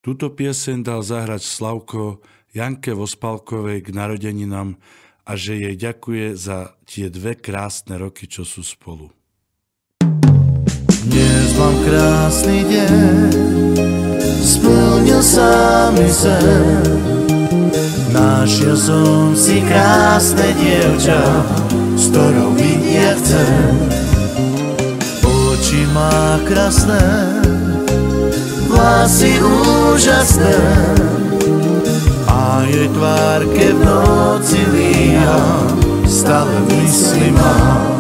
Túto pieseň dal zahrať Slavko Janke Vospalkovej k narodeninám a že jej ďakuje za tie 2 krásne roky, čo sú spolu. Dnes mám krásny deň, splnil sa mi sen. Našiel som si krásne dievča, s ktorou vidieť chcem. Oči má krásne, vlasy úžasné a jej tvár, keď v noci líha, stále mysli mám.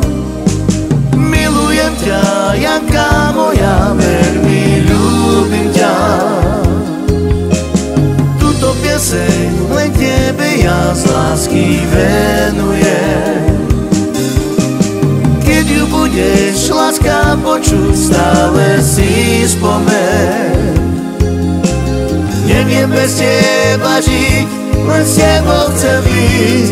Milujem ťa, Janka moja, veľmi ľúbim ťa. Túto pieseň len tebe ja z lásky venujem. Keď ju budeš, láska, počuť, stále si spomeň. Neviem bez teba žiť, len s tebou chcem byť.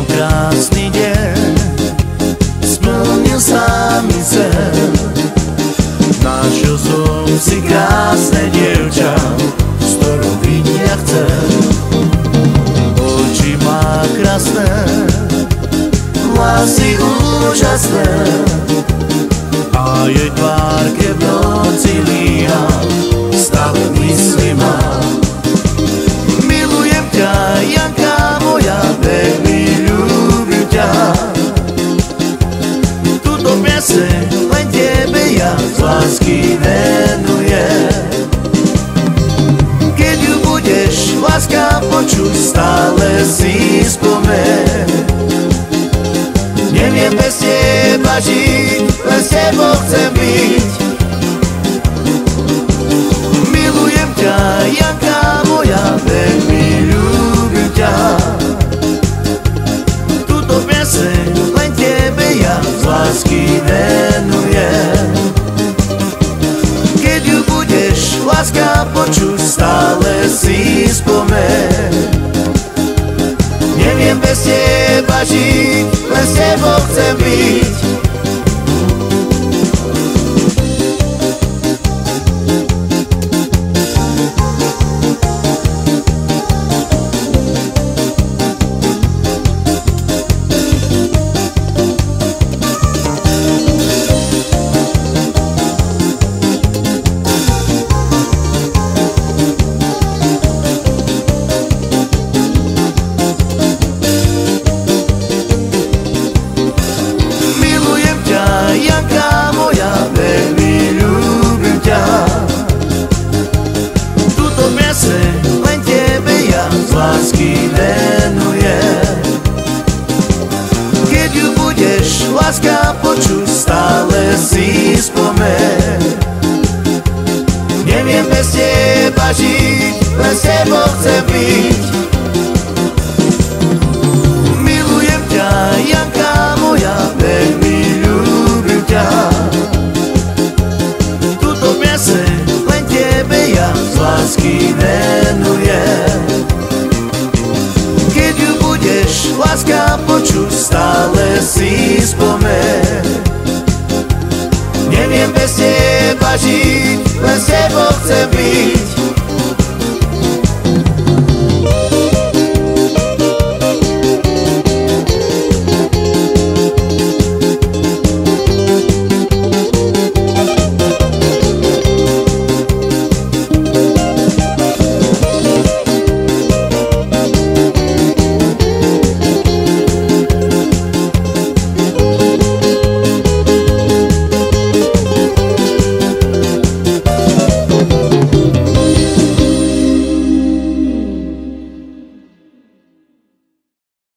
Krásny deň, splnil sa mi sen. Našiel som si krásne dievča, s ktorou vidieť chcem. Oči má krásne, vlasy úžasné a jej tvár, keď v noci líha, stále mysli mám. Milujem ťa, Janka moja, veľmi ľúbim ťa. Túto pieseň len tebe ja z lásky venujem. Keď ju budeš, láska, počuť, stále si spomeň. Neviem bez teba žiť, len s tebou chcem byť. Milujem ťa, Janka moja, veľmi ľúbim ťa. Túto pieseň len tebe ja z lásky venujem. Keď ju budeš, láska, počuť, stále si spomeň. Neviem bez teba žiť, len s tebou chcem byť. Janka moja, veľmi ľúbim ťa. Túto pieseň len tebe ja z lásky venujem. Keď ju budeš, láska, počuť, stále si spomeň. Neviem bez teba žiť, len s tebou chcem byť. Milujem ťa, Janka moja, veľmi ľúbim ťa. Túto pieseň len tebe ja z lásky venujem. Keď ju budeš, láska, počuť, stále si spomeň. Neviem bez teba žiť,